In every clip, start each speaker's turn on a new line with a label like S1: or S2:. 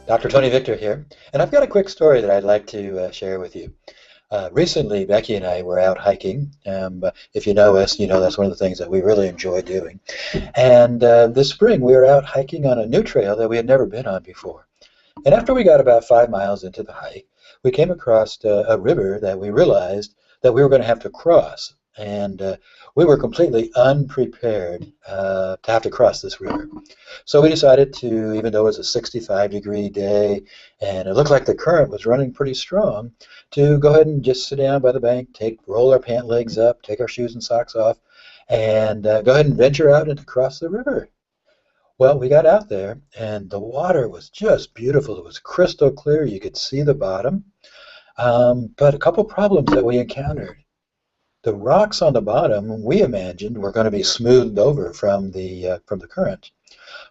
S1: Dr. Tony Victor here, and I've got a quick story that I'd like to share with you. Recently, Becky and I were out hiking. If you know us, you know that's one of the things that we really enjoy doing. And this spring, we were out hiking on a new trail that we had never been on before. And after we got about 5 miles into the hike, we came across a river that we realized that we were going to have to cross. And we were completely unprepared to have to cross this river. So we decided to, even though it was a 65-degree day and it looked like the current was running pretty strong, to go ahead and just sit down by the bank, roll our pant legs up, take our shoes and socks off, and go ahead and venture out and cross the river. Well, we got out there, and the water was just beautiful. It was crystal clear. You could see the bottom. But a couple problems that we encountered. The rocks on the bottom, we imagined, were going to be smoothed over from the current.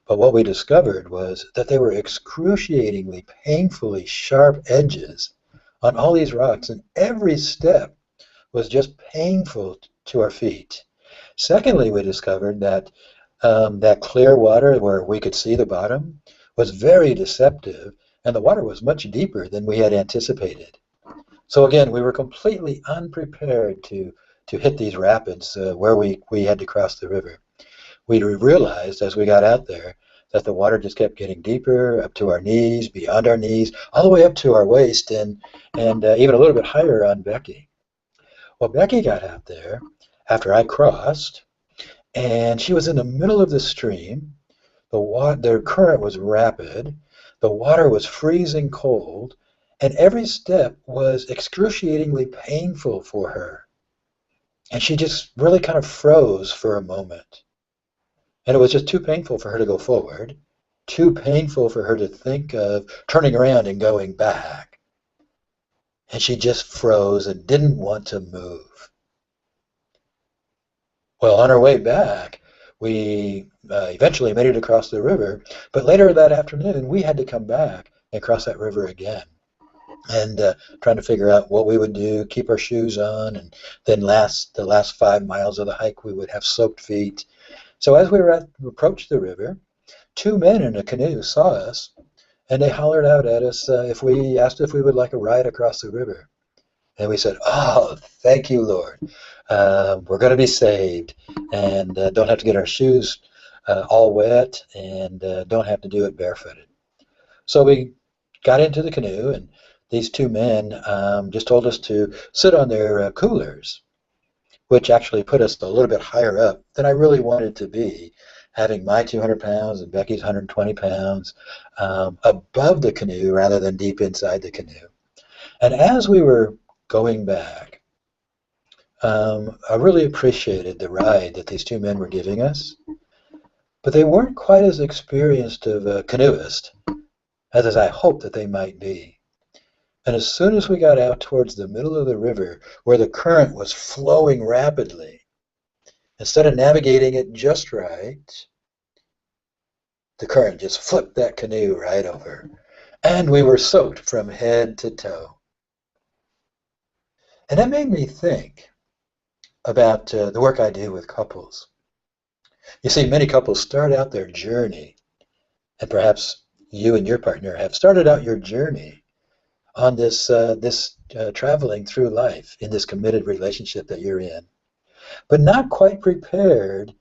S1: But what we discovered was that they were excruciatingly, painfully sharp edges on all these rocks, and every step was just painful to our feet. Secondly, we discovered that that clear water where we could see the bottom was very deceptive, and the water was much deeper than we had anticipated. So again, we were completely unprepared to hit these rapids where we had to cross the river. We realized as we got out there that the water just kept getting deeper, up to our knees, beyond our knees, all the way up to our waist, and even a little bit higher on Becky. Well, Becky got out there after I crossed, and she was in the middle of the stream. The current was rapid. The water was freezing cold, and every step was excruciatingly painful for her. And she just really kind of froze for a moment. And it was just too painful for her to go forward, too painful for her to think of turning around and going back. And she just froze and didn't want to move. Well, on our way back, we eventually made it across the river, but later that afternoon, we had to come back and cross that river again. And trying to figure out what we would do, keep our shoes on, and then the last 5 miles of the hike, we would have soaked feet. So as we approached the river, two men in a canoe saw us, and they hollered out at us if we asked if we would like a ride across the river. And we said, "Oh, thank you, Lord. We're going to be saved, and don't have to get our shoes all wet, and don't have to do it barefooted." So we got into the canoe, and these two men just told us to sit on their coolers, which actually put us a little bit higher up than I really wanted to be, having my 200 pounds and Becky's 120 pounds above the canoe rather than deep inside the canoe. And as we were going back, I really appreciated the ride that these two men were giving us, but they weren't quite as experienced of a canoeist as I hoped that they might be. And as soon as we got out towards the middle of the river, where the current was flowing rapidly, instead of navigating it just right, the current just flipped that canoe right over, and we were soaked from head to toe. And that made me think about the work I do with couples. You see, many couples start out their journey, and perhaps you and your partner have started out your journey on this traveling through life in this committed relationship that you're in, but not quite prepared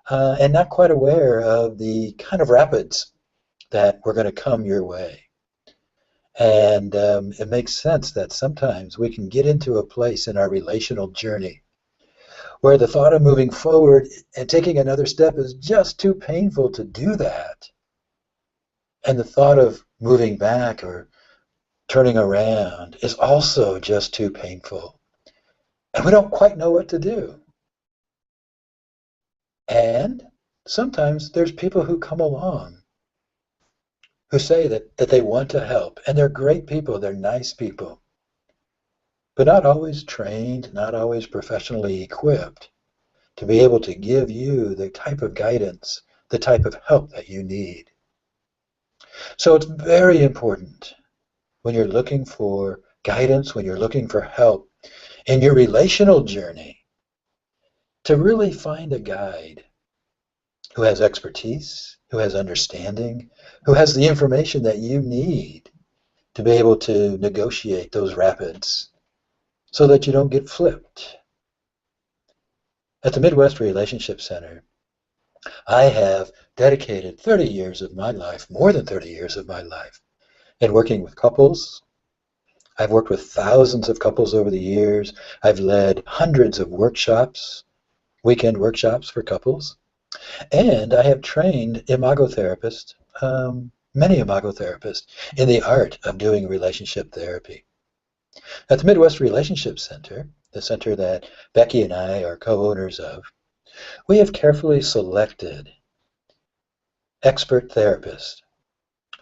S1: and not quite aware of the kind of rapids that were going to come your way. And it makes sense that sometimes we can get into a place in our relational journey where the thought of moving forward and taking another step is just too painful to do that. And the thought of moving back or turning around is also just too painful. And we don't quite know what to do. And sometimes there's people who come along who say that they want to help, and they're great people, they're nice people, but not always trained, not always professionally equipped to be able to give you the type of guidance, the type of help that you need. So it's very important when you're looking for guidance, when you're looking for help in your relational journey, to really find a guide who has expertise, who has understanding, who has the information that you need to be able to negotiate those rapids so that you don't get flipped. At the Midwest Relationship Center, I have dedicated 30 years of my life, more than 30 years of my life, in working with couples. I've worked with thousands of couples over the years. I've led hundreds of workshops, weekend workshops for couples. And I have trained imago therapists, many imago therapists, in the art of doing relationship therapy. At the Midwest Relationship Center, the center that Becky and I are co-owners of, we have carefully selected expert therapists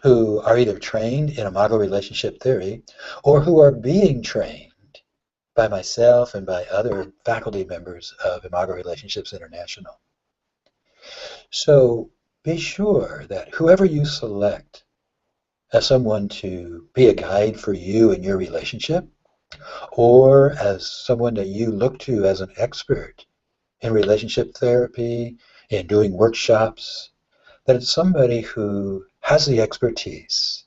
S1: who are either trained in imago relationship theory or who are being trained by myself and by other faculty members of Imago Relationships International. So be sure that whoever you select as someone to be a guide for you in your relationship, or as someone that you look to as an expert in relationship therapy, in doing workshops, that it's somebody who has the expertise,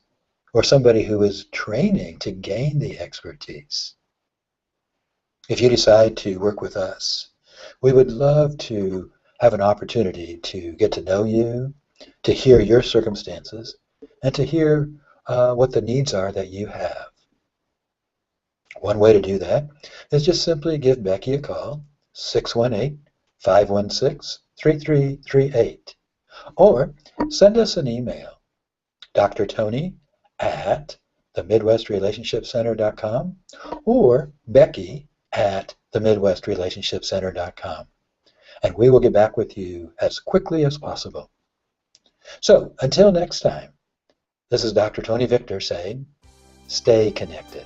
S1: or somebody who is training to gain the expertise. If you decide to work with us, we would love to have an opportunity to get to know you, to hear your circumstances, and to hear what the needs are that you have. One way to do that is just simply give Becky a call, 618-516-3338, or send us an email, Dr. Tony at themidwestrelationshipcenter.com or Becky at themidwestrelationshipcenter.com, and we will get back with you as quickly as possible. So until next time, this is Dr. Tony Victor saying, stay connected.